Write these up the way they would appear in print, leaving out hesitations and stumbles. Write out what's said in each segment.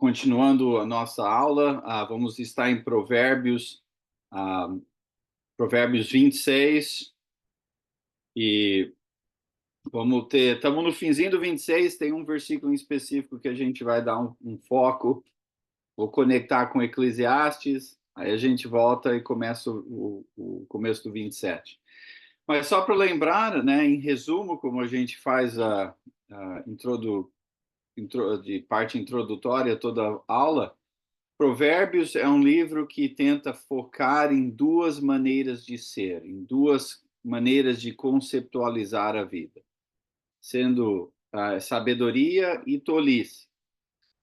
Continuando a nossa aula, vamos estar em ah, Provérbios 26, e estamos no finzinho do 26, tem um versículo em específico que a gente vai dar um foco, vou conectar com Eclesiastes, aí a gente volta e começa o começo do 27. Mas só para lembrar, né, em resumo, como a gente faz de parte introdutória toda a aula, Provérbios é um livro que tenta focar em duas maneiras de ser, em duas maneiras de conceptualizar a vida, sendo sabedoria e tolice.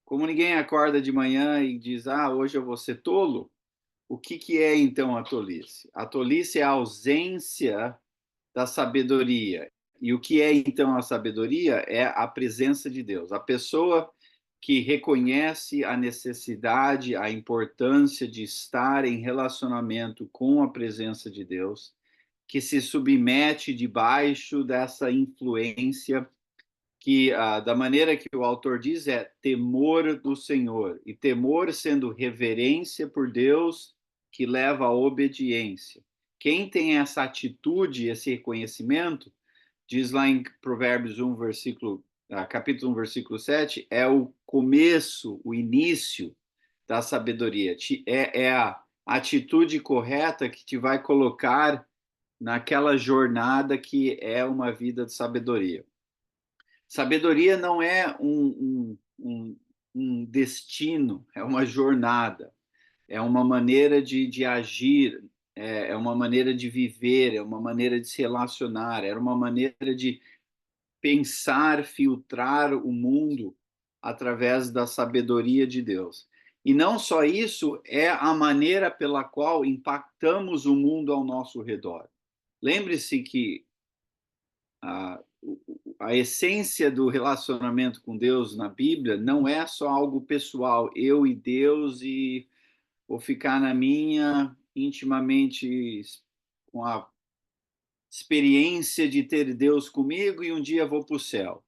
Como ninguém acorda de manhã e diz, hoje eu vou ser tolo, o que é então a tolice? A tolice é a ausência da sabedoria. E o que é então a sabedoria? É a presença de Deus. A pessoa que reconhece a necessidade, a importância de estar em relacionamento com a presença de Deus, que se submete debaixo dessa influência que, da maneira que o autor diz, é temor do Senhor. E temor sendo reverência por Deus que leva à obediência. Quem tem essa atitude, esse reconhecimento, diz lá em Provérbios 1, capítulo 1, versículo 7, é o começo, o início da sabedoria. É a atitude correta que te vai colocar naquela jornada que é uma vida de sabedoria. Sabedoria não é um destino, é uma jornada, é uma maneira de agir, é uma maneira de viver, é uma maneira de se relacionar, é uma maneira de pensar, filtrar o mundo através da sabedoria de Deus. E não só isso, é a maneira pela qual impactamos o mundo ao nosso redor. Lembre-se que a essência do relacionamento com Deus na Bíblia não é só algo pessoal, eu e Deus, e vou ficar na minha, intimamente com a experiência de ter Deus comigo e um dia vou para o céu.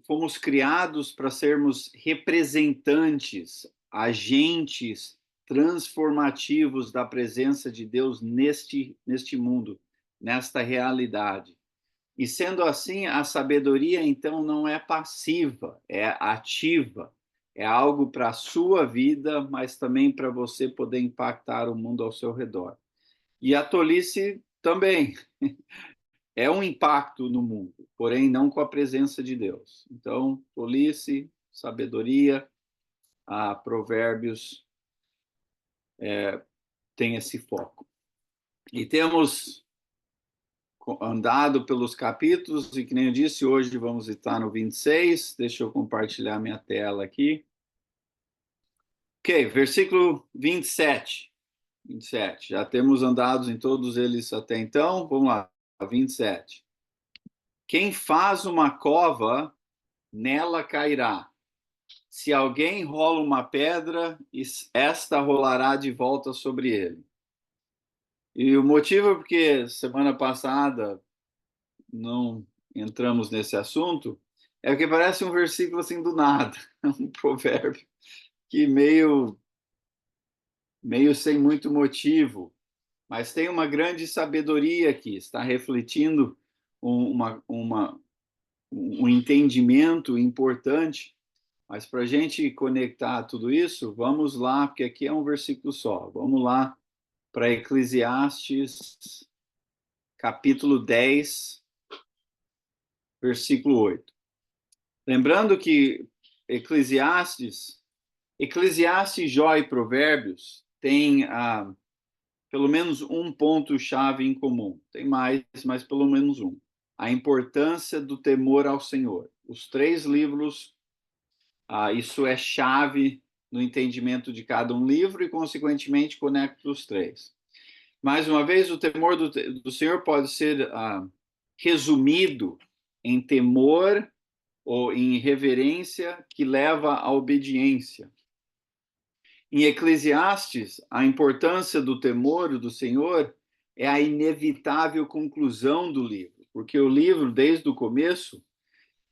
Fomos criados para sermos representantes, agentes transformativos da presença de Deus neste mundo, nesta realidade. E sendo assim, a sabedoria, então, não é passiva, é ativa. É algo para a sua vida, mas também para você poder impactar o mundo ao seu redor. E a tolice também é um impacto no mundo, porém não com a presença de Deus. Então, tolice, sabedoria, Provérbios tem esse foco. E temos andado pelos capítulos, e que nem eu disse, hoje vamos estar no 26. Deixa eu compartilhar minha tela aqui. Ok, versículo 27. 27. Já temos andado em todos eles até então. Vamos lá, 27. Quem faz uma cova, nela cairá. Se alguém rola uma pedra, esta rolará de volta sobre ele. E o motivo é porque semana passada não entramos nesse assunto, é que parece um versículo assim do nada, um provérbio que meio sem muito motivo, mas tem uma grande sabedoria aqui, está refletindo um entendimento importante. Mas para a gente conectar tudo isso, vamos lá, porque aqui é um versículo só. Vamos lá para Eclesiastes, capítulo 10, versículo 8. Lembrando que Eclesiastes, Jó e Provérbios têm pelo menos um ponto-chave em comum. Tem mais, mas pelo menos um. A importância do temor ao Senhor. Os três livros, isso é chave no entendimento de cada um livro e, consequentemente, conecta os três. Mais uma vez, o temor do Senhor pode ser resumido em temor ou em reverência que leva à obediência. Em Eclesiastes, a importância do temor do Senhor é a inevitável conclusão do livro, porque o livro, desde o começo,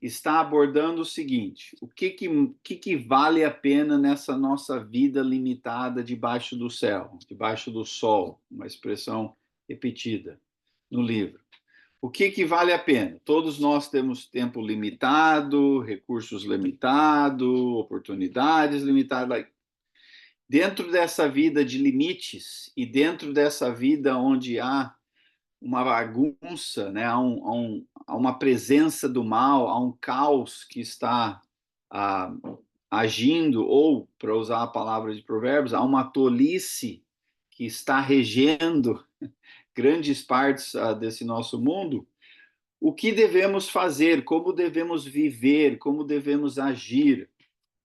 está abordando o seguinte: o que vale a pena nessa nossa vida limitada debaixo do céu, debaixo do sol, uma expressão repetida no livro. O que vale a pena? Todos nós temos tempo limitado, recursos limitados, oportunidades limitadas. Dentro dessa vida de limites e dentro dessa vida onde há uma bagunça, né? Há uma presença do mal, há um caos que está ah, agindo, ou, para usar a palavra de Provérbios, há uma tolice que está regendo grandes partes desse nosso mundo. O que devemos fazer? Como devemos viver? Como devemos agir?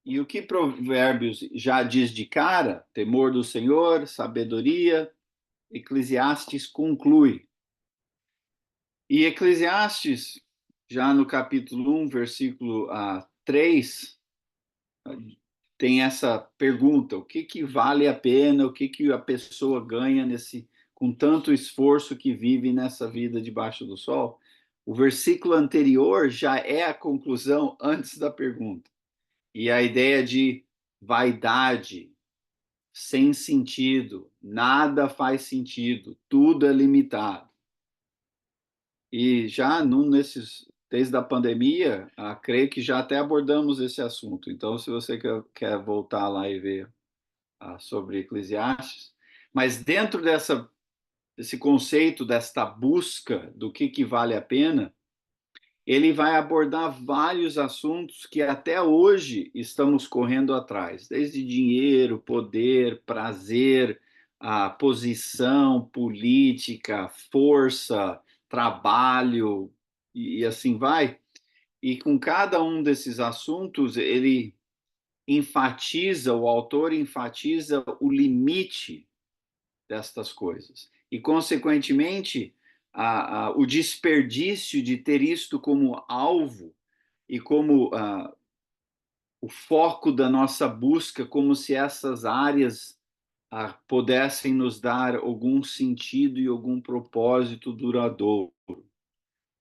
E o que Provérbios já diz de cara? Temor do Senhor, sabedoria. Eclesiastes conclui. E Eclesiastes, já no capítulo 1, versículo 3, tem essa pergunta: o que vale a pena, o que a pessoa ganha com tanto esforço que vive nessa vida debaixo do sol? O versículo anterior já é a conclusão antes da pergunta. E a ideia de vaidade, sem sentido, nada faz sentido, tudo é limitado. E já desde a pandemia, creio que já até abordamos esse assunto. Então, se você quer voltar lá e ver sobre Eclesiastes, mas dentro desse conceito, desta busca do que vale a pena, ele vai abordar vários assuntos que até hoje estamos correndo atrás, desde dinheiro, poder, prazer, a posição política, força, trabalho e assim vai. E com cada um desses assuntos, o autor enfatiza o limite destas coisas. E, consequentemente, o desperdício de ter isto como alvo e como o foco da nossa busca, como se essas áreas pudessem nos dar algum sentido e algum propósito duradouro.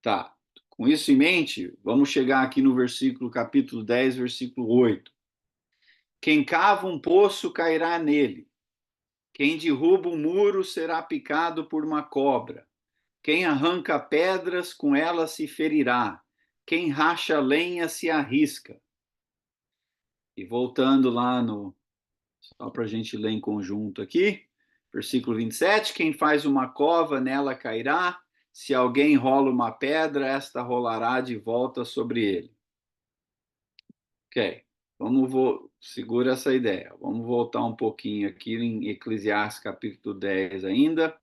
Tá. Com isso em mente, vamos chegar aqui no capítulo 10, versículo 8. Quem cava um poço cairá nele. Quem derruba um muro será picado por uma cobra. Quem arranca pedras, com elas se ferirá. Quem racha lenha se arrisca. E voltando lá só para a gente ler em conjunto aqui, versículo 27, quem faz uma cova, nela cairá. Se alguém rola uma pedra, esta rolará de volta sobre ele. Ok, segura essa ideia. Vamos voltar um pouquinho aqui em Eclesiastes capítulo 10 ainda,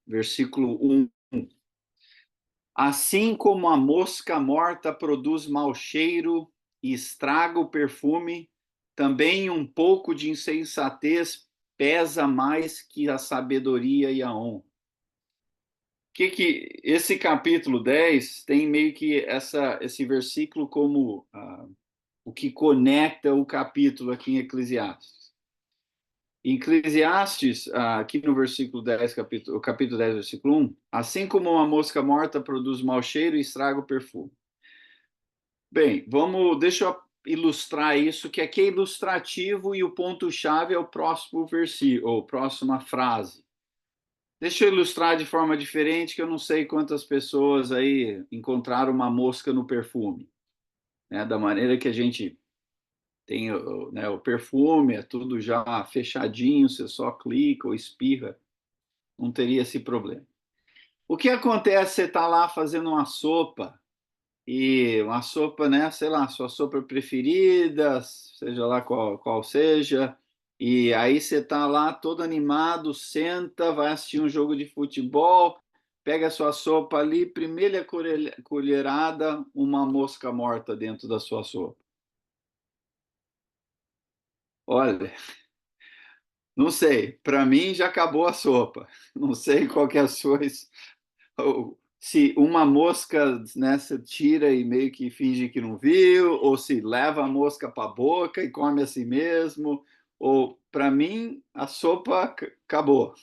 versículo 1. Assim como a mosca morta produz mau cheiro e estraga o perfume, também um pouco de insensatez pesa mais que a sabedoria e a honra. Esse capítulo 10 tem meio que esse versículo como o que conecta o capítulo aqui em Eclesiastes. Em Eclesiastes, aqui no versículo 10, o capítulo 10, versículo 1, assim como uma mosca morta produz mau cheiro e estraga o perfume. Bem, deixa eu ilustrar isso, que aqui é ilustrativo e o ponto-chave é o próximo versículo, ou próxima frase. Deixa eu ilustrar de forma diferente, que eu não sei quantas pessoas aí encontraram uma mosca no perfume, né? Da maneira que a gente tem, né, o perfume, é tudo já fechadinho, você só clica ou espirra, não teria esse problema. O que acontece? Você está lá fazendo uma sopa, e uma sopa, né, sei lá, sua sopa preferida, seja lá qual seja, e aí você está lá todo animado, senta, vai assistir um jogo de futebol, pega a sua sopa ali, primeira colherada, uma mosca morta dentro da sua sopa. Olha, não sei, para mim já acabou a sopa. Não sei qual que é a sua. Se uma mosca, né, você tira e meio que finge que não viu, ou se leva a mosca para a boca e come assim mesmo, ou para mim a sopa acabou,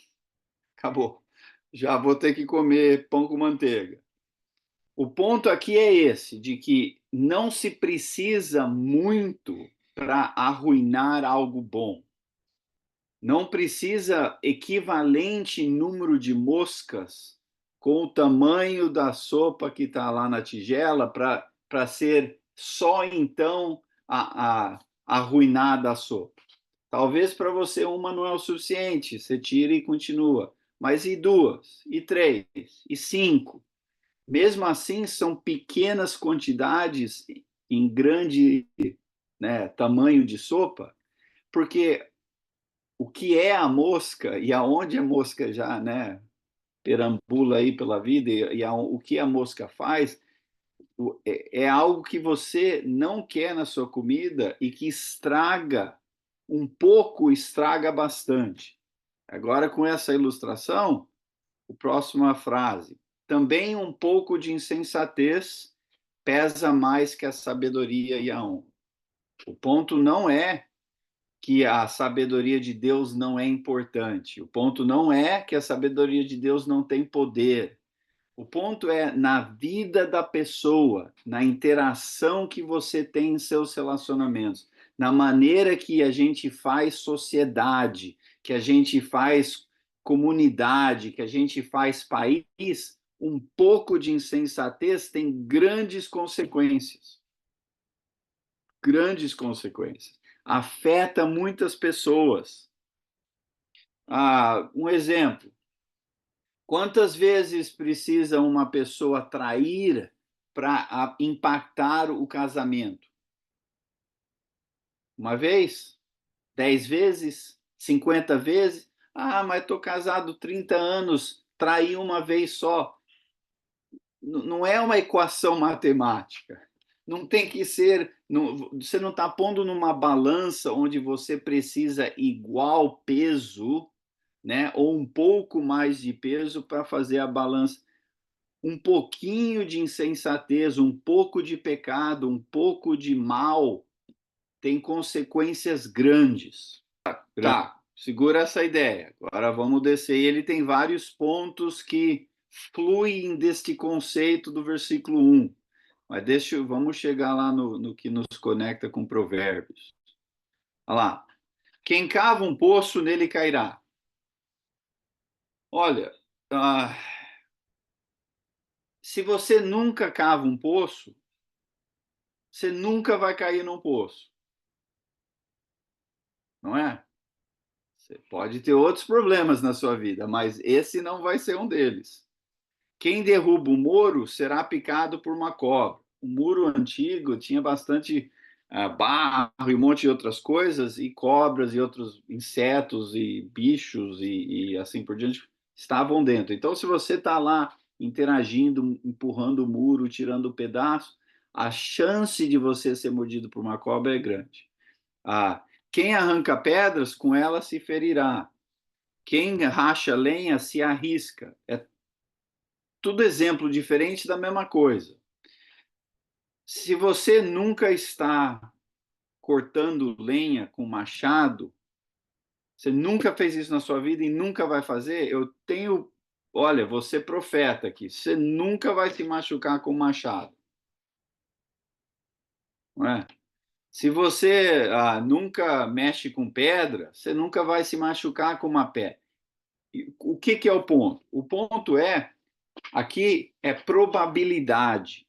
acabou. Já vou ter que comer pão com manteiga. O ponto aqui é esse, de que não se precisa muito para arruinar algo bom. Não precisa equivalente número de moscas com o tamanho da sopa que está lá na tigela para ser só então arruinada a sopa. Talvez para você uma não é o suficiente, você tira e continua. Mas e duas? E três? E cinco? Mesmo assim, são pequenas quantidades em grande, né, tamanho de sopa, porque o que é a mosca e aonde a mosca já, né, perambula aí pela vida o que a mosca faz é algo que você não quer na sua comida e que estraga um pouco, estraga bastante. Agora, com essa ilustração, a próxima frase. Também um pouco de insensatez pesa mais que a sabedoria e a honra. O ponto não é que a sabedoria de Deus não é importante. O ponto não é que a sabedoria de Deus não tem poder. O ponto é na vida da pessoa, na interação que você tem em seus relacionamentos, na maneira que a gente faz sociedade, que a gente faz comunidade, que a gente faz país, um pouco de insensatez tem grandes consequências. Grandes consequências. Afeta muitas pessoas. Um exemplo. Quantas vezes precisa uma pessoa trair para impactar o casamento? Uma vez? 10 vezes? 50 vezes? Mas estou casado 30 anos, traí uma vez só. Não é uma equação matemática. Não tem que ser. Você não está pondo numa balança onde você precisa igual peso, né? Ou um pouco mais de peso para fazer a balança. Um pouquinho de insensatez, um pouco de pecado, um pouco de mal tem consequências grandes. Tá, segura essa ideia. Agora vamos descer. Ele tem vários pontos que fluem deste conceito do versículo 1. Mas vamos chegar lá no que nos conecta com Provérbios. Olha lá. Quem cava um poço, nele cairá. Olha, se você nunca cava um poço, você nunca vai cair num poço. Não é? Você pode ter outros problemas na sua vida, mas esse não vai ser um deles. Quem derruba o muro será picado por uma cobra. O muro antigo tinha bastante barro e um monte de outras coisas, e cobras e outros insetos e bichos e assim por diante estavam dentro. Então, se você está lá interagindo, empurrando o muro, tirando o pedaço, a chance de você ser mordido por uma cobra é grande. Quem arranca pedras, com ela se ferirá. Quem racha lenha se arrisca. É tudo exemplo diferente da mesma coisa. Se você nunca está cortando lenha com machado, você nunca fez isso na sua vida e nunca vai fazer, olha, você profeta aqui, você nunca vai se machucar com machado. Não é? Se você nunca mexe com pedra, você nunca vai se machucar com uma pedra. O que é o ponto? O ponto aqui é probabilidade.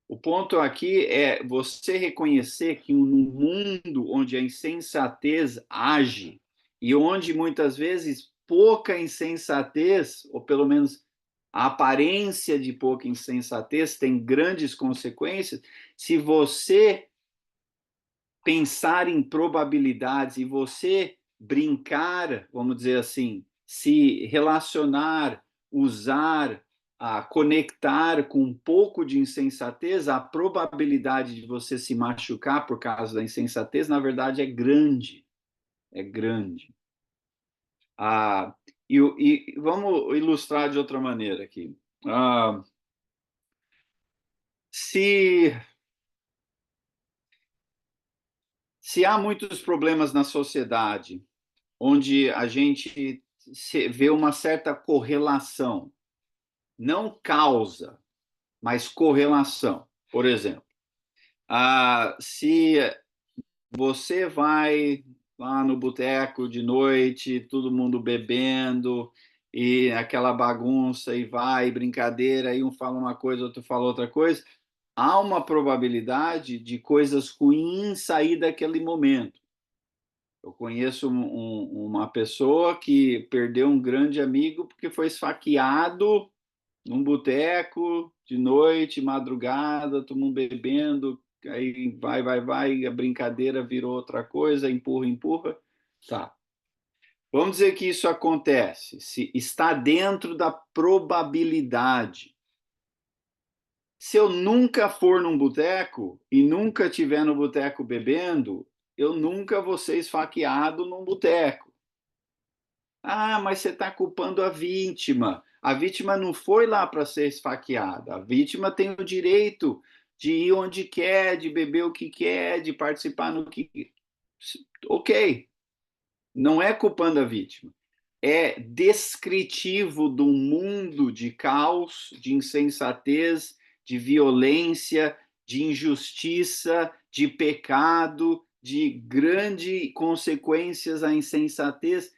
O ponto aqui é você reconhecer que no mundo onde a insensatez age e onde muitas vezes pouca insensatez, ou pelo menos a aparência de pouca insensatez, tem grandes consequências, se você pensar em probabilidades e você brincar, vamos dizer assim, se relacionar, usar, conectar com um pouco de insensatez, a probabilidade de você se machucar por causa da insensatez, na verdade, é grande. É grande. E vamos ilustrar de outra maneira aqui. Se se há muitos problemas na sociedade, onde a gente vê uma certa correlação, não causa, mas correlação. Por exemplo, se você vai lá no boteco de noite, todo mundo bebendo, e aquela bagunça, e vai, brincadeira, e um fala uma coisa, outro fala outra coisa, há uma probabilidade de coisas ruins sair daquele momento. Eu conheço uma pessoa que perdeu um grande amigo porque foi esfaqueado num boteco de noite, madrugada, todo mundo bebendo, aí vai, a brincadeira virou outra coisa, empurra, empurra. Tá. Vamos dizer que isso acontece, se está dentro da probabilidade. Se eu nunca for num boteco e nunca estiver no boteco bebendo, eu nunca vou ser esfaqueado num boteco. Ah, mas você está culpando a vítima. A vítima não foi lá para ser esfaqueada. A vítima tem o direito de ir onde quer, de beber o que quer, de participar no que. Ok, não é culpando a vítima. É descritivo do mundo de caos, de insensatez, de violência, de injustiça, de pecado, de grandes consequências à insensatez.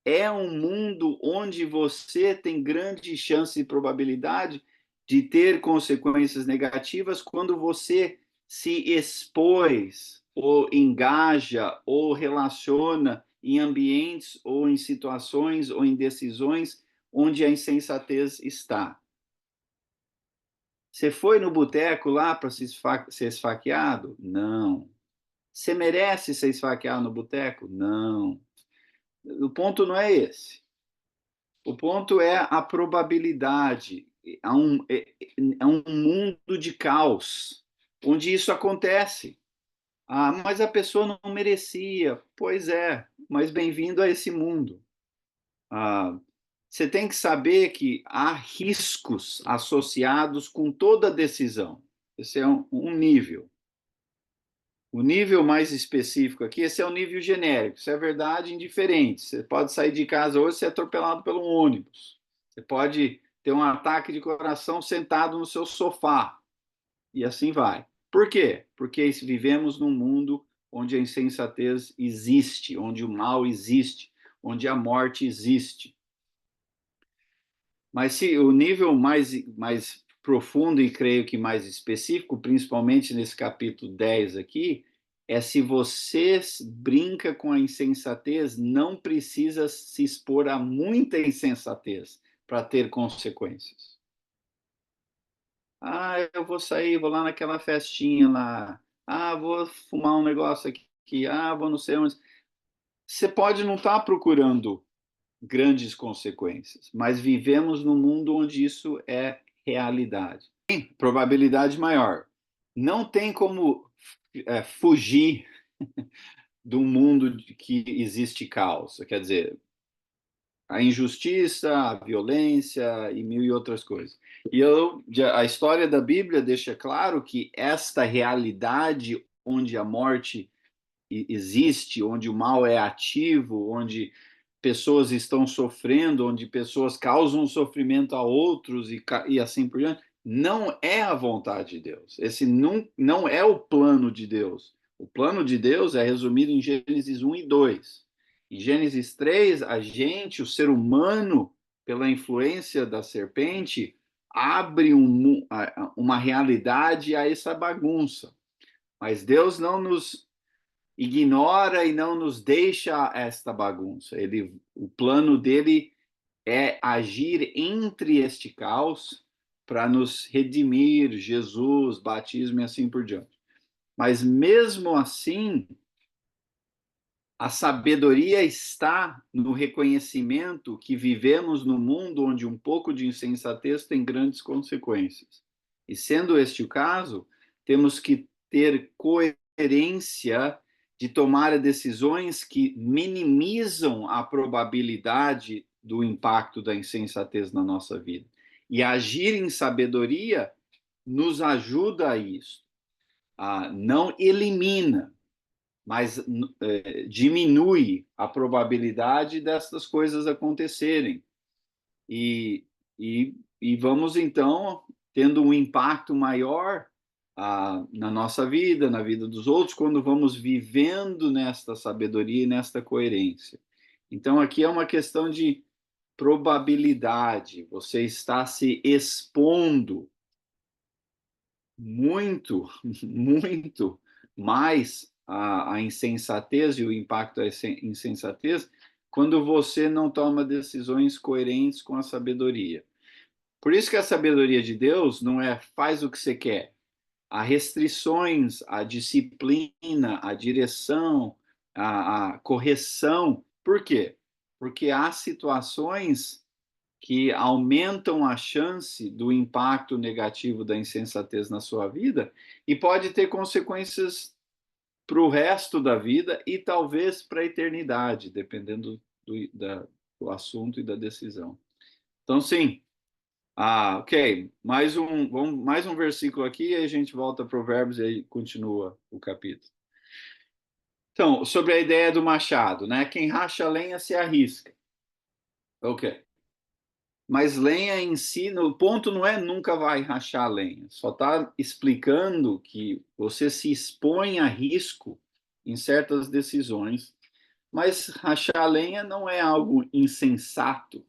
É um mundo onde você tem grande chance e probabilidade de ter consequências negativas quando você se expôs ou engaja ou relaciona em ambientes ou em situações ou em decisões onde a insensatez está. Você foi no boteco lá para ser esfaqueado? Não. Você merece ser esfaqueado no boteco? Não. O ponto não é esse. O ponto é a probabilidade. É um mundo de caos onde isso acontece. Ah, mas a pessoa não merecia. Pois é, mas bem-vindo a esse mundo. Ah, você tem que saber que há riscos associados com toda decisão. Esse é um nível. O nível mais específico aqui, esse é o nível genérico. Isso é verdade indiferente. Você pode sair de casa hoje e ser atropelado pelo ônibus. Você pode ter um ataque de coração sentado no seu sofá. E assim vai. Por quê? Porque vivemos num mundo onde a insensatez existe, onde o mal existe, onde a morte existe. Mas se o nível mais profundo e creio que mais específico, principalmente nesse capítulo 10 aqui, é se você brinca com a insensatez, não precisa se expor a muita insensatez para ter consequências. Ah, eu vou sair, vou lá naquela festinha lá. Ah, vou fumar um negócio aqui. Ah, vou não sei onde. Você pode não estar procurando grandes consequências, mas vivemos num mundo onde isso é realidade. Tem probabilidade maior. Não tem como fugir do mundo que existe caos. Quer dizer, a injustiça, a violência e mil e outras coisas. A história da Bíblia deixa claro que esta realidade onde a morte existe, onde o mal é ativo, onde pessoas estão sofrendo, onde pessoas causam sofrimento a outros e assim por diante, não é a vontade de Deus. Esse não é o plano de Deus. O plano de Deus é resumido em Gênesis 1 e 2. Em Gênesis 3, a gente, o ser humano, pela influência da serpente, abre uma realidade a essa bagunça. Mas Deus não nos ignora e não nos deixa esta bagunça. O plano dele é agir entre este caos para nos redimir, Jesus, batismo e assim por diante. Mas mesmo assim, a sabedoria está no reconhecimento que vivemos num mundo onde um pouco de insensatez tem grandes consequências. E sendo este o caso, temos que ter coerência de tomar decisões que minimizam a probabilidade do impacto da insensatez na nossa vida. E agir em sabedoria nos ajuda a isso. Não elimina, mas diminui a probabilidade dessas coisas acontecerem. E, e vamos então tendo um impacto maior na nossa vida, na vida dos outros, quando vamos vivendo nesta sabedoria e nesta coerência. Então, aqui é uma questão de probabilidade. Você está se expondo muito, muito mais a insensatez e o impacto da insensatez quando você não toma decisões coerentes com a sabedoria. Por isso que a sabedoria de Deus não é faz o que você quer. Há restrições, a disciplina, a direção, a correção. Por quê? Porque há situações que aumentam a chance do impacto negativo da insensatez na sua vida e pode ter consequências para o resto da vida e talvez para a eternidade, dependendo do assunto e da decisão. Então, sim. Ok. Mais um versículo aqui e a gente volta a Provérbios e aí continua o capítulo. Então, sobre a ideia do machado, né? Quem racha lenha se arrisca. Ok. Mas lenha em si, o ponto não é nunca vai rachar lenha, só está explicando que você se expõe a risco em certas decisões, mas rachar lenha não é algo insensato.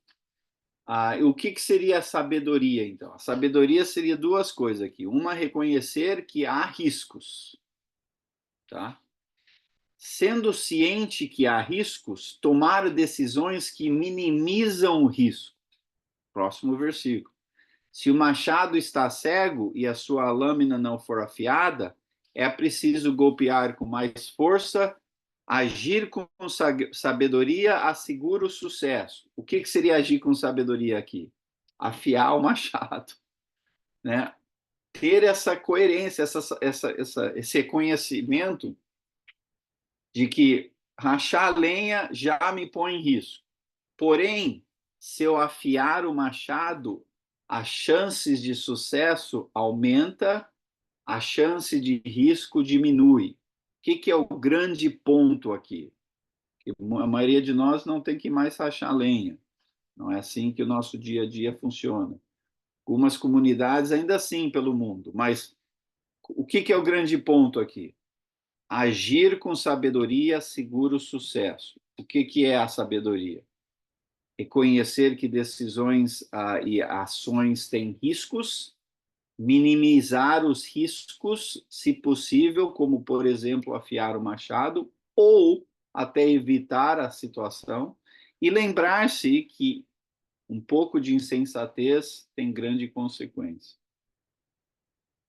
O que seria a sabedoria, então? A sabedoria seria duas coisas aqui. Uma, reconhecer que há riscos, tá? Sendo ciente que há riscos, tomar decisões que minimizam o risco. Próximo versículo. Se o machado está cego e a sua lâmina não for afiada, é preciso golpear com mais força, agir com sabedoria assegura o sucesso. O que seria agir com sabedoria aqui? Afiar o machado, né? Ter essa coerência, esse reconhecimento de que rachar a lenha já me põe em risco. Porém, se eu afiar o machado, as chances de sucesso aumenta, a chance de risco diminui. O que é o grande ponto aqui? A maioria de nós não tem que mais rachar lenha. Não é assim que o nosso dia a dia funciona. Algumas comunidades ainda assim pelo mundo, mas o que é o grande ponto aqui? Agir com sabedoria segura o sucesso. O que é a sabedoria? Reconhecer que decisões e ações têm riscos, minimizar os riscos, se possível, como, por exemplo, afiar o machado, ou até evitar a situação, e lembrar-se que um pouco de insensatez tem grande consequência.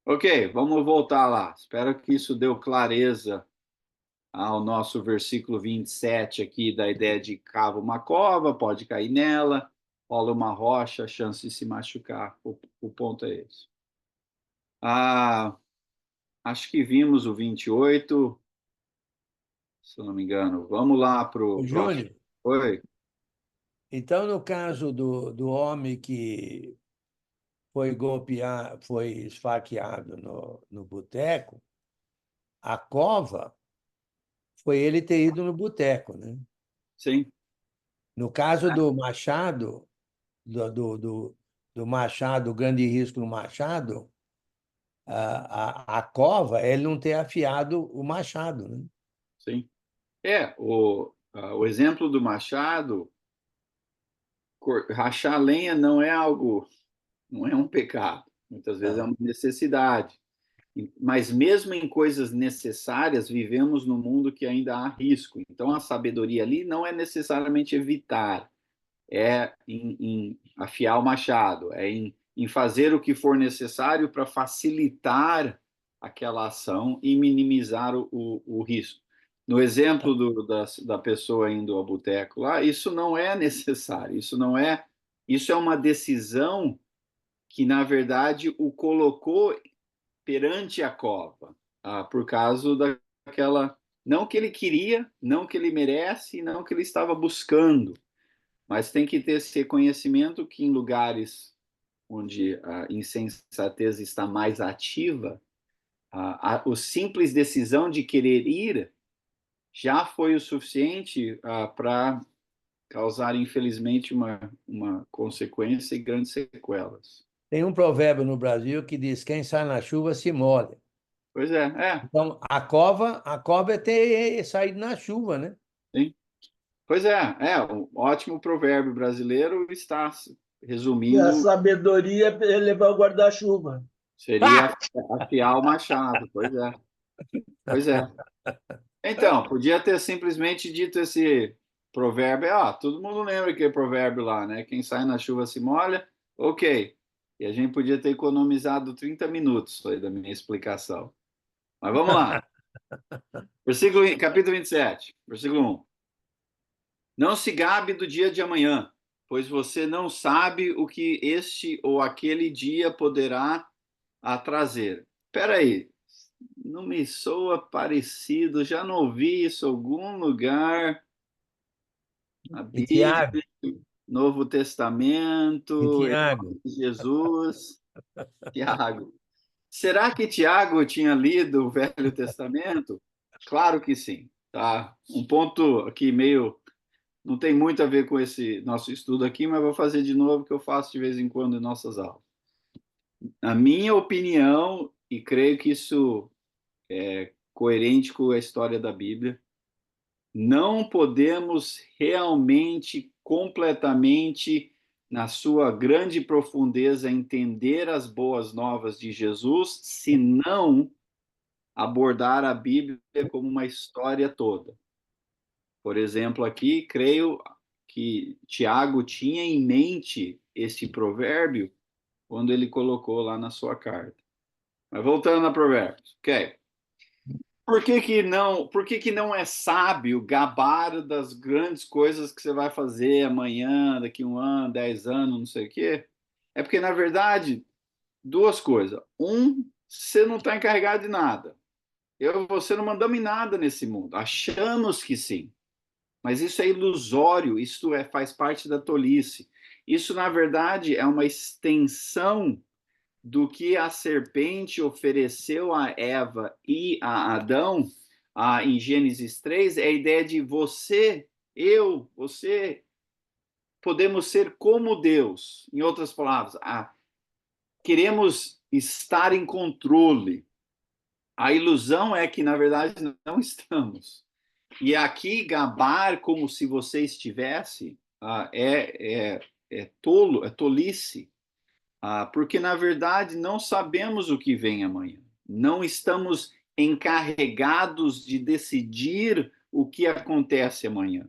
Ok, vamos voltar lá. Espero que isso deu clareza ao nosso versículo 27 aqui, da ideia de cava uma cova, pode cair nela, rola uma rocha, a chance de se machucar. O ponto é esse. Acho que vimos o 28, se eu não me engano. Vamos lá para o O próximo. Júnior, Oi? então, no caso do homem que foi golpear, foi esfaqueado no boteco, a cova foi ele ter ido no boteco, né? Sim, No caso do Machado, do Machado, o grande risco do Machado, a cova é ele não ter afiado o machado, né? sim. O exemplo do machado, rachar lenha não é algo, não é um pecado. Muitas vezes é Não. uma necessidade. Mas mesmo em coisas necessárias, vivemos num mundo que ainda há risco. Então, a sabedoria ali não é necessariamente evitar, é em afiar o machado, é em fazer o que for necessário para facilitar aquela ação e minimizar o risco. No exemplo da pessoa indo ao boteco lá, isso não é necessário, isso é uma decisão que, na verdade, o colocou perante a cova, por causa daquela. Não que ele queria, não que ele merece, não que ele estava buscando, mas tem que ter esse reconhecimento que em lugares onde a insensatez está mais ativa, a simples decisão de querer ir já foi o suficiente para causar, infelizmente, uma consequência e grandes sequelas. Tem um provérbio no Brasil que diz: quem sai na chuva se molha. Pois é, Então, a cova é ter saído na chuva, né? sim. Pois um ótimo provérbio brasileiro está E a resumindo, sabedoria é levar o guarda-chuva. seria afiar o machado, pois é. Então, podia ter simplesmente dito esse provérbio, todo mundo lembra aquele provérbio lá, né? Quem sai na chuva se molha, ok. E a gente podia ter economizado 30 minutos aí da minha explicação. Mas vamos lá. Capítulo 27, versículo 1. Não se gabe do dia de amanhã, pois você não sabe o que este ou aquele dia poderá trazer. Espera aí, não me soa parecido, já não ouvi isso em algum lugar. A E Bíblia, Tiago, Novo e Testamento, em Tiago, nome de Jesus. Tiago. Será que Tiago tinha lido o Velho Testamento? Claro que sim, tá? Um ponto aqui meio não tem muito a ver com esse nosso estudo aqui, mas vou fazer de novo que eu faço de vez em quando em nossas aulas. Na minha opinião, e creio que isso é coerente com a história da Bíblia, não podemos realmente, completamente, na sua grande profundeza, entender as boas novas de Jesus, se não abordar a Bíblia como uma história toda. Por exemplo, aqui, creio que Tiago tinha em mente esse provérbio quando ele colocou lá na sua carta. Mas voltando a provérbios, ok? Por que que não é sábio gabar das grandes coisas que você vai fazer amanhã, daqui um ano, 10 anos, não sei o quê? É porque, na verdade, duas coisas. Você não está encarregado de nada. Eu e você não mandamos em nada nesse mundo. Achamos que sim. Mas isso é ilusório, faz parte da tolice. Isso, na verdade, é uma extensão do que a serpente ofereceu a Eva e a Adão em Gênesis 3, é a ideia de você, podemos ser como Deus. Em outras palavras, queremos estar em controle. A ilusão é que, na verdade, não estamos. E aqui, gabar como se você estivesse é tolo, é tolice, porque, na verdade, não sabemos o que vem amanhã. Não estamos encarregados de decidir o que acontece amanhã.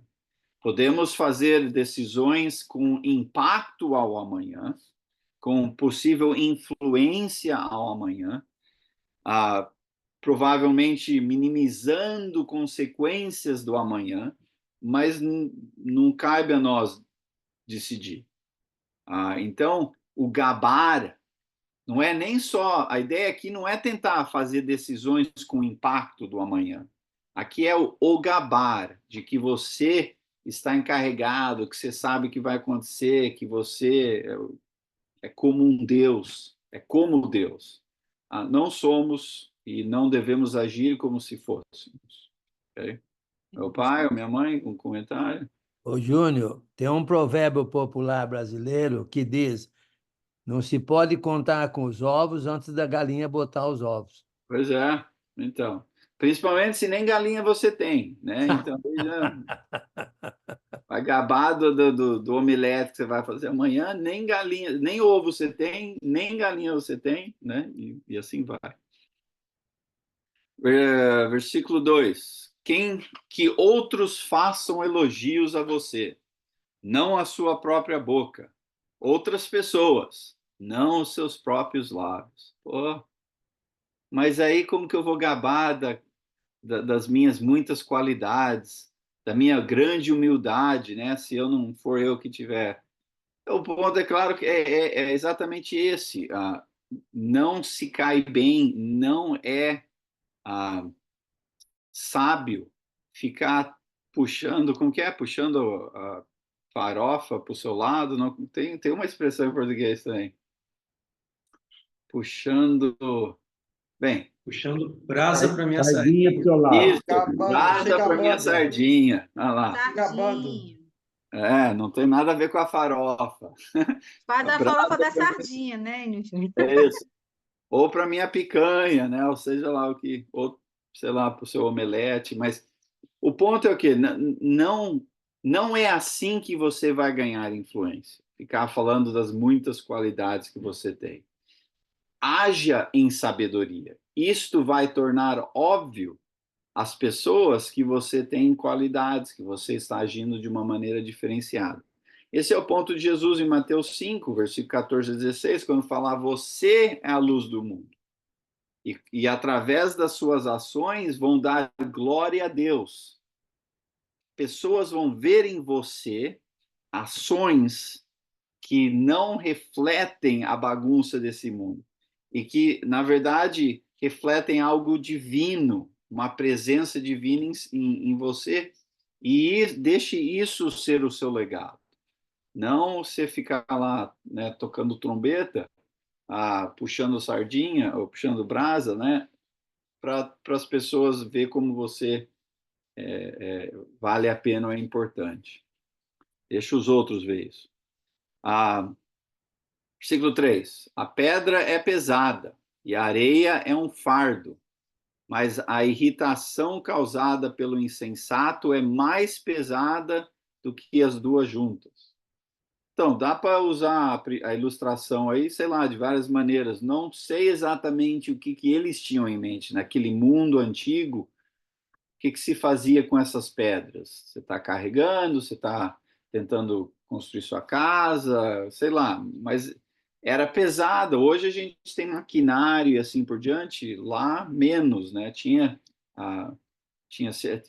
Podemos fazer decisões com impacto ao amanhã, com possível influência ao amanhã, ah, provavelmente minimizando consequências do amanhã, mas não cabe a nós decidir. Então, o gabar não é nem só. A ideia aqui não é tentar fazer decisões com impacto do amanhã. Aqui é o gabar, de que você está encarregado, que você sabe que vai acontecer, que você é como um Deus, é como Deus. Não somos e não devemos agir como se fôssemos. Okay? Meu pai ou minha mãe, com um comentário? ô Júnior, tem um provérbio popular brasileiro que diz: não se pode contar com os ovos antes da galinha botar os ovos. Pois é, então. Principalmente se nem galinha você tem, né? Então, já vai gabar do omelete que você vai fazer amanhã, nem galinha, nem ovo você tem, nem galinha você tem, né? E assim vai. Versículo 2. Que outros façam elogios a você, não a sua própria boca. Outras pessoas, não os seus próprios lábios. Pô, mas aí como que eu vou gabar das minhas muitas qualidades, da minha grande humildade, né? Se eu não for eu que tiver. O ponto é claro que é exatamente esse. Não se cai bem, não é sábio ficar puxando, como que é? Puxando a farofa para o seu lado. Não, tem uma expressão em português também. Puxando. Bem, Puxando brasa para minha Sardinha sardinha. pro seu lado. isso, Gabando, se brasa para minha gabando. sardinha. Olha lá. Gabando. Sardinha. Não tem nada a ver com a farofa. Faz A a brasa farofa da sardinha, né, Inútil? é isso. Ou para minha picanha, né? Ou seja lá o que, ou sei lá, para o seu omelete. Mas o ponto é o quê? Não é assim que você vai ganhar influência. Ficar falando das muitas qualidades que você tem. Haja em sabedoria. Isto vai tornar óbvio às pessoas que você tem qualidades, que você está agindo de uma maneira diferenciada. Esse é o ponto de Jesus em Mateus 5, versículo 14 a 16, quando fala: você é a luz do mundo. E através das suas ações vão dar glória a Deus. Pessoas vão ver em você ações que não refletem a bagunça desse mundo e que, na verdade, refletem algo divino, uma presença divina em você, e deixe isso ser o seu legado. Não você ficar lá, né, tocando trombeta, puxando sardinha ou puxando brasa, né, para as pessoas ver como você vale a pena ou é importante. Deixa os outros ver isso. Versículo 3. A pedra é pesada e a areia é um fardo, mas a irritação causada pelo insensato é mais pesada do que as duas juntas. Então, dá para usar a ilustração aí, sei lá, de várias maneiras. Não sei exatamente o que eles tinham em mente naquele mundo antigo. O que se fazia com essas pedras? Você está carregando, você está tentando construir sua casa, sei lá, mas era pesada. Hoje a gente tem maquinário e assim por diante, lá menos, né? Tinha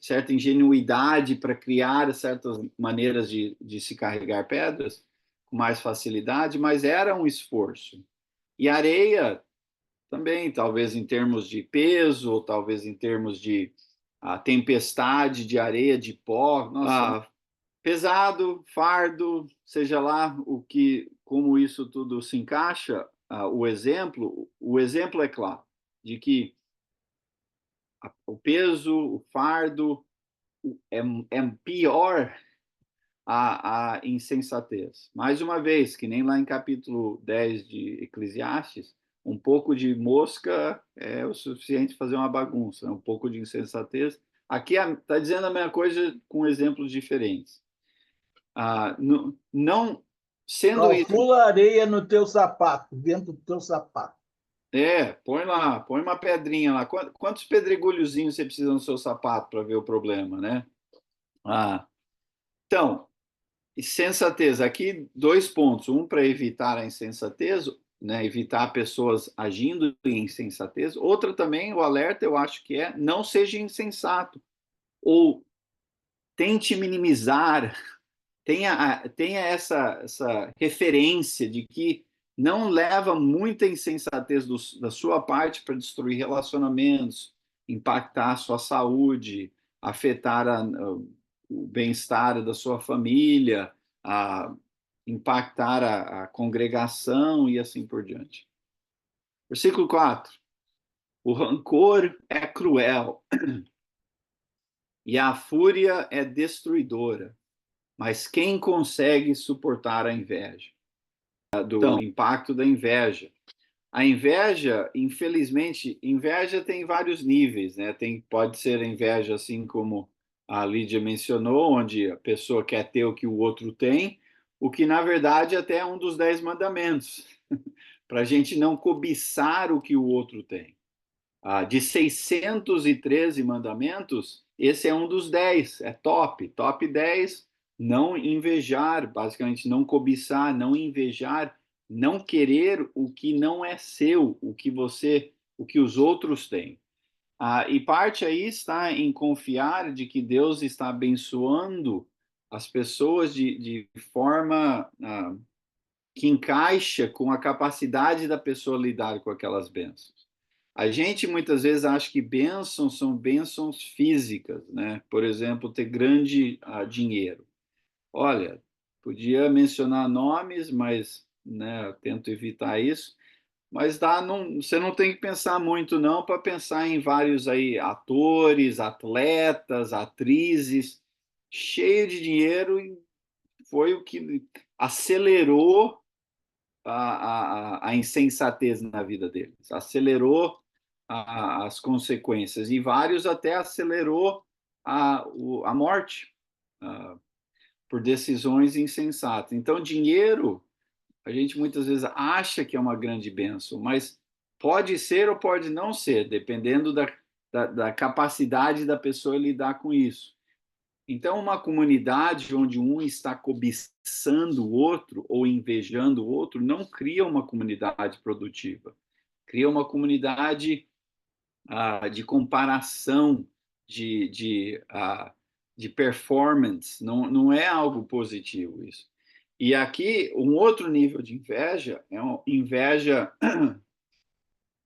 certa ingenuidade para criar certas maneiras de se carregar pedras com mais facilidade, mas era um esforço. E areia também, talvez em termos de peso, ou talvez em termos de tempestade de areia, de pó, nossa, pesado, fardo, seja lá como isso tudo se encaixa, o exemplo é claro, de que o peso, o fardo é pior a insensatez. Mais uma vez, que nem lá em capítulo 10 de Eclesiastes, um pouco de mosca é o suficiente para fazer uma bagunça, né? Um pouco de insensatez. Aqui está dizendo a mesma coisa com exemplos diferentes. Não sendo isso. Calcula a areia no teu sapato, dentro do teu sapato. Põe lá, põe uma pedrinha lá. Quantos pedregulhozinhos você precisa no seu sapato para ver o problema, né? Então, sensatez, aqui 2 pontos. Um, para evitar a insensatez, né, evitar pessoas agindo em insensatez. Outra também, o alerta, eu acho que não seja insensato. Ou tente minimizar, tenha essa referência de que não leva muita insensatez da sua parte para destruir relacionamentos, impactar a sua saúde, afetar o bem-estar da sua família, impactar a congregação e assim por diante. Versículo 4. O rancor é cruel e a fúria é destruidora, mas quem consegue suportar a inveja? Do impacto da inveja. A inveja, infelizmente, inveja tem vários níveis, né? Pode ser inveja, assim como a Lídia mencionou, onde a pessoa quer ter o que o outro tem, o que, na verdade, até é um dos 10 mandamentos, para a gente não cobiçar o que o outro tem. De 613 mandamentos, esse é um dos 10, é top 10, não invejar, basicamente não cobiçar, não invejar, não querer o que não é seu, o que os outros têm. E parte aí está em confiar de que Deus está abençoando as pessoas de forma que encaixa com a capacidade da pessoa lidar com aquelas bênçãos. A gente muitas vezes acha que bênçãos são bênçãos físicas, né? Por exemplo, ter grande dinheiro. Olha, podia mencionar nomes, mas né, eu tento evitar isso. Mas você não tem que pensar muito não para pensar em vários aí atores, atletas, atrizes, cheio de dinheiro foi o que acelerou a insensatez na vida deles, acelerou as consequências, e vários até acelerou a morte por decisões insensatas. Então, dinheiro, a gente muitas vezes acha que é uma grande bênção, mas pode ser ou pode não ser, dependendo da capacidade da pessoa lidar com isso. Então, uma comunidade onde um está cobiçando o outro ou invejando o outro não cria uma comunidade produtiva. Cria uma comunidade de comparação, de performance. Não é algo positivo isso. E aqui, um outro nível de inveja é inveja,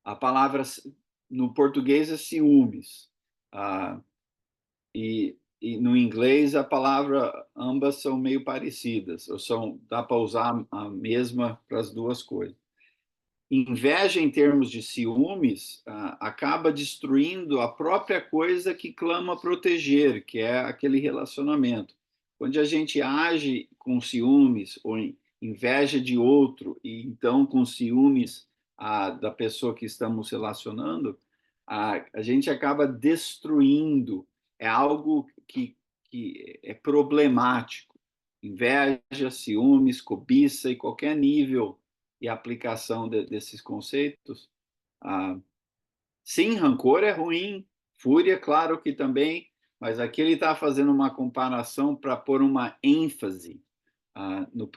a palavra no português é ciúmes. E no inglês a palavra, ambas são meio parecidas, ou dá para usar a mesma para as duas coisas. Inveja, em termos de ciúmes, acaba destruindo a própria coisa que clama proteger, que é aquele relacionamento. Quando a gente age com ciúmes ou inveja de outro, e então com ciúmes da pessoa que estamos relacionando, a gente acaba destruindo. É algo que é problemático. Inveja, ciúmes, cobiça e qualquer nível e aplicação desses conceitos. Sim, rancor é ruim, fúria, claro que também, mas aqui ele está fazendo uma comparação para pôr uma ênfase no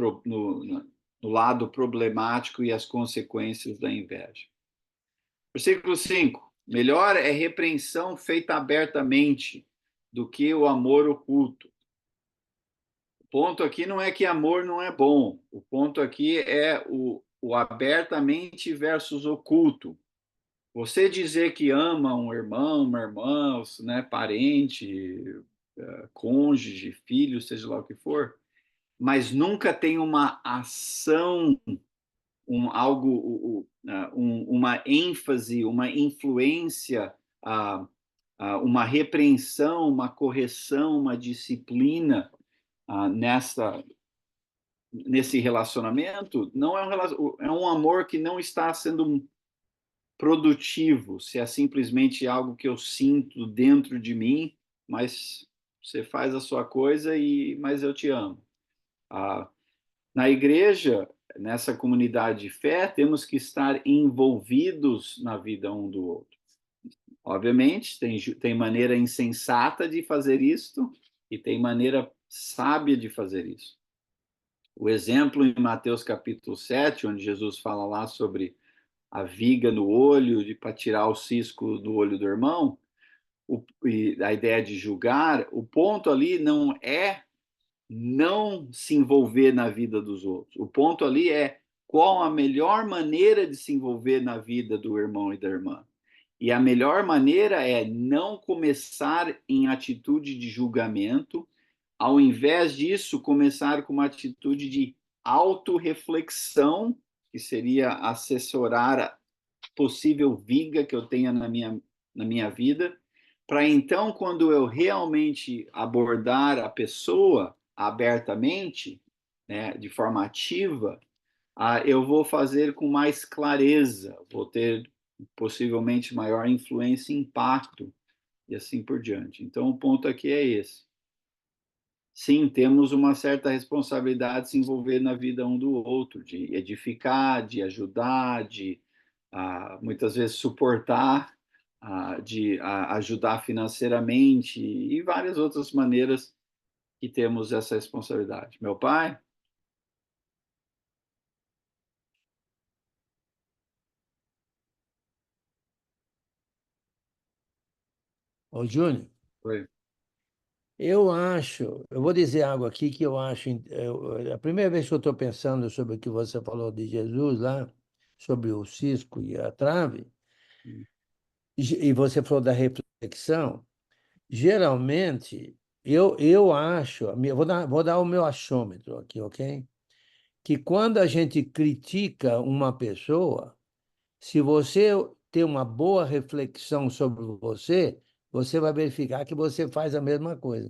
lado problemático e as consequências da inveja. Versículo 5. Melhor é repreensão feita abertamente do que o amor oculto. O ponto aqui não é que amor não é bom. O ponto aqui é o abertamente versus oculto. Você dizer que ama um irmão, uma irmã, né, parente, cônjuge, filho, seja lá o que for, mas nunca tem uma ação, uma ênfase, uma influência, uma repreensão, uma correção, uma disciplina nesse relacionamento, não é um amor que não está sendo produtivo, se é simplesmente algo que eu sinto dentro de mim, mas você faz a sua coisa, mas eu te amo. Na igreja, nessa comunidade de fé, temos que estar envolvidos na vida um do outro. Obviamente, tem maneira insensata de fazer isto e tem maneira sábia de fazer isso. O exemplo em Mateus capítulo 7, onde Jesus fala lá sobre a viga no olho, para tirar o cisco do olho do irmão, e a ideia de julgar, o ponto ali não é não se envolver na vida dos outros. O ponto ali é qual a melhor maneira de se envolver na vida do irmão e da irmã. E a melhor maneira é não começar em atitude de julgamento, ao invés disso, começar com uma atitude de autorreflexão, que seria assessorar a possível viga que eu tenha na minha vida, para então, quando eu realmente abordar a pessoa abertamente, né, de forma ativa, eu vou fazer com mais clareza, vou ter possivelmente maior influência e impacto, e assim por diante. Então, o ponto aqui é esse. Sim, temos uma certa responsabilidade de se envolver na vida um do outro, de edificar, de ajudar, de muitas vezes suportar, de ajudar financeiramente e várias outras maneiras que temos essa responsabilidade. Meu pai? Ô, Júnior, Oi. eu vou dizer algo aqui que eu acho, a primeira vez que eu estou pensando sobre o que você falou de Jesus lá, sobre o cisco e a trave, e você falou da reflexão, geralmente, eu acho, vou dar o meu achômetro aqui, ok? Que quando a gente critica uma pessoa, se você ter uma boa reflexão sobre você, você vai verificar que você faz a mesma coisa.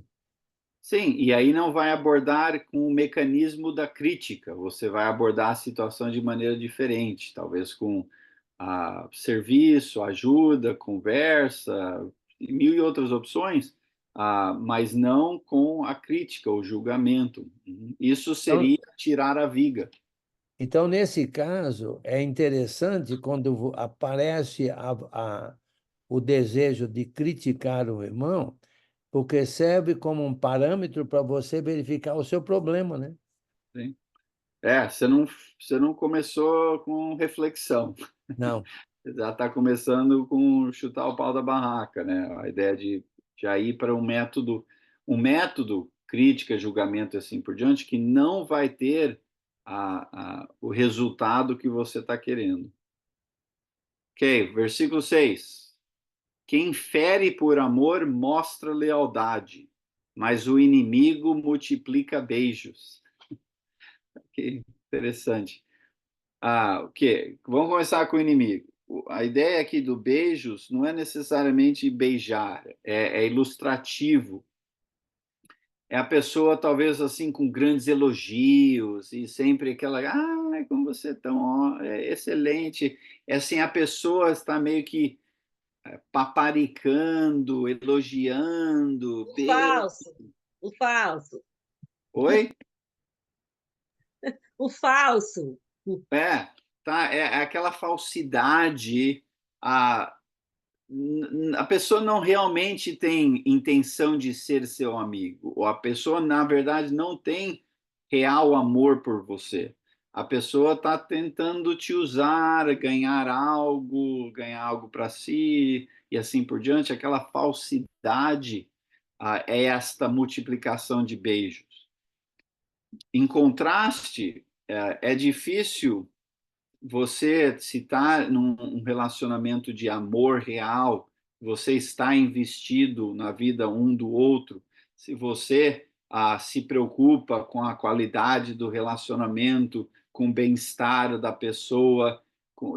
Sim, e aí não vai abordar com o mecanismo da crítica, você vai abordar a situação de maneira diferente, talvez com serviço, ajuda, conversa, e mil e outras opções, mas não com a crítica, o julgamento. Isso Então, seria tirar a viga. então, nesse caso, é interessante quando aparece o desejo de criticar o irmão, porque serve como um parâmetro para você verificar o seu problema, né? Sim. Você não começou com reflexão. Não. Já está começando com chutar o pau da barraca, né? A ideia de já ir para um método, crítica, julgamento e assim por diante, que não vai ter o resultado que você está querendo. Ok, versículo 6. Quem fere por amor mostra lealdade, mas o inimigo multiplica beijos. Que interessante. O quê? Vamos começar com o inimigo. A ideia aqui do beijos não é necessariamente beijar, é ilustrativo. É a pessoa, talvez, assim, com grandes elogios e sempre aquela, como você é tão excelente. É assim, a pessoa está meio que paparicando, elogiando. O falso, o falso, Oi? o falso. Tá, é aquela falsidade. A, a pessoa não realmente tem intenção de ser seu amigo, ou a pessoa, na verdade, não tem real amor por você. A pessoa está tentando te usar, ganhar algo para si, e assim por diante. Aquela falsidade, é esta multiplicação de beijos. Em contraste, é difícil você, se está num relacionamento de amor real, você está investido na vida um do outro, se você se preocupa com a qualidade do relacionamento, com o bem-estar da pessoa,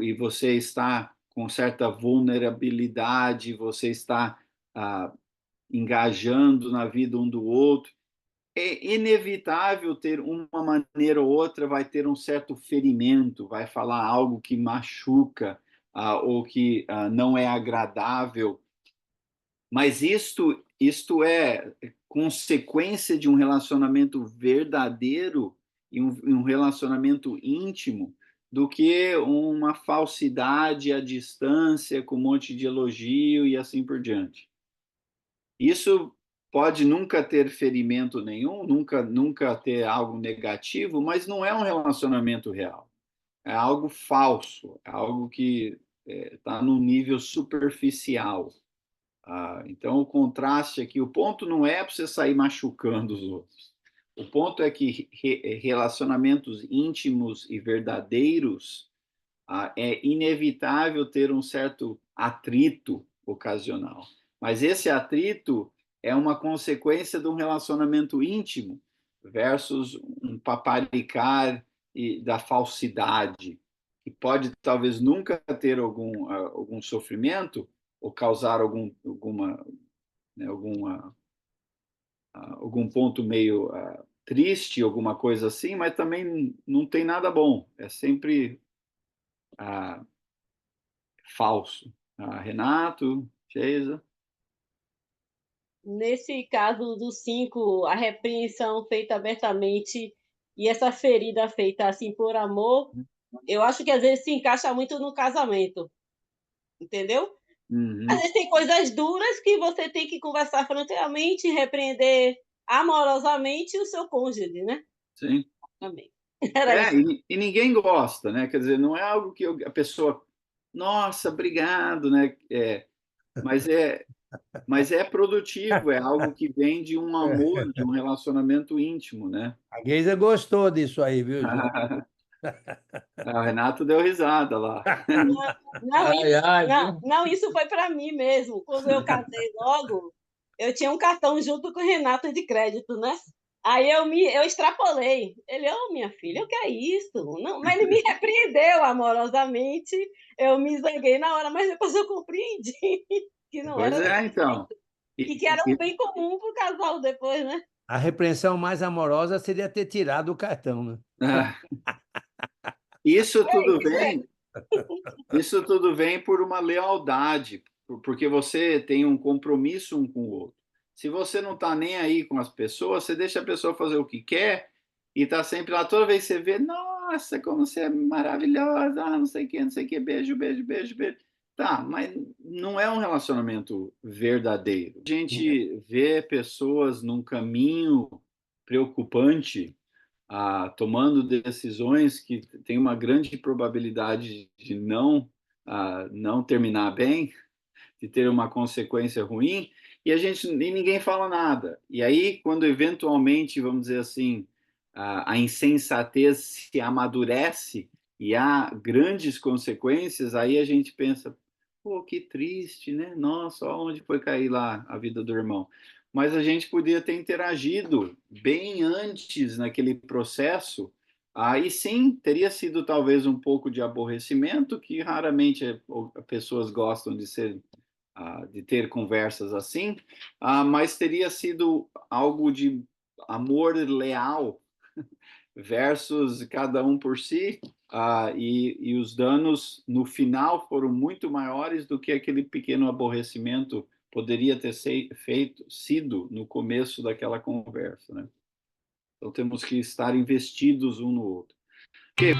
e você está com certa vulnerabilidade, você está engajando na vida um do outro, é inevitável ter uma maneira ou outra, vai ter um certo ferimento, vai falar algo que machuca, ou que não é agradável, mas isto é consequência de um relacionamento verdadeiro e um relacionamento íntimo do que uma falsidade à distância, com um monte de elogio e assim por diante. Isso pode nunca ter ferimento nenhum, nunca ter algo negativo, mas não é um relacionamento real. É algo falso, é algo que está num nível superficial. Então, o contraste aqui, o ponto não é para você sair machucando os outros. O ponto é que relacionamentos íntimos e verdadeiros, é inevitável ter um certo atrito ocasional. Mas esse atrito é uma consequência de um relacionamento íntimo versus um paparicar da falsidade, que pode talvez nunca ter algum sofrimento ou causar algum ponto meio triste, alguma coisa assim, mas também não tem nada bom. É sempre falso. Renato, Geisa. Nesse caso dos 5, a repreensão feita abertamente e essa ferida feita assim por amor, eu acho que às vezes se encaixa muito no casamento, entendeu? Às vezes tem coisas duras que você tem que conversar frontalmente, repreender amorosamente o seu cônjuge, né? Sim. Também. Era isso. E ninguém gosta, né? Quer dizer, não é algo que a pessoa, nossa, obrigado, né? Mas é produtivo, é algo que vem de um amor, de um relacionamento íntimo, né? A Geisa gostou disso aí, viu, João? O Renato deu risada lá. Não, isso foi para mim mesmo. Quando eu casei logo, eu tinha um cartão junto com o Renato de crédito, né? Aí eu extrapolei. Ele, minha filha, o que é isso? Não, mas ele me repreendeu amorosamente. Eu me zanguei na hora, mas depois eu compreendi que não Pois era é, desse então. jeito. E que era um bem comum para o casal depois, né? A repreensão mais amorosa seria ter tirado o cartão, né? Isso tudo vem, isso tudo vem por uma lealdade, porque você tem um compromisso um com o outro. Se você não está nem aí com as pessoas, você deixa a pessoa fazer o que quer e está sempre lá. Toda vez que você vê, nossa, como você é maravilhosa, não sei o que, não sei o que, beijo, beijo, beijo, beijo. Tá, mas não é um relacionamento verdadeiro. A gente vê pessoas num caminho preocupante, tomando decisões que têm uma grande probabilidade de não terminar bem, de ter uma consequência ruim, e ninguém fala nada. E aí, quando eventualmente, vamos dizer assim, a insensatez se amadurece e há grandes consequências, aí a gente pensa, pô, que triste, né? Nossa, onde foi cair lá a vida do irmão? Mas a gente podia ter interagido bem antes naquele processo. Aí sim, teria sido talvez um pouco de aborrecimento, que raramente pessoas gostam de ter conversas assim, mas teria sido algo de amor leal versus cada um por si, e os danos no final foram muito maiores do que aquele pequeno aborrecimento poderia ter sido no começo daquela conversa, né? Então temos que estar investidos um no outro. Okay.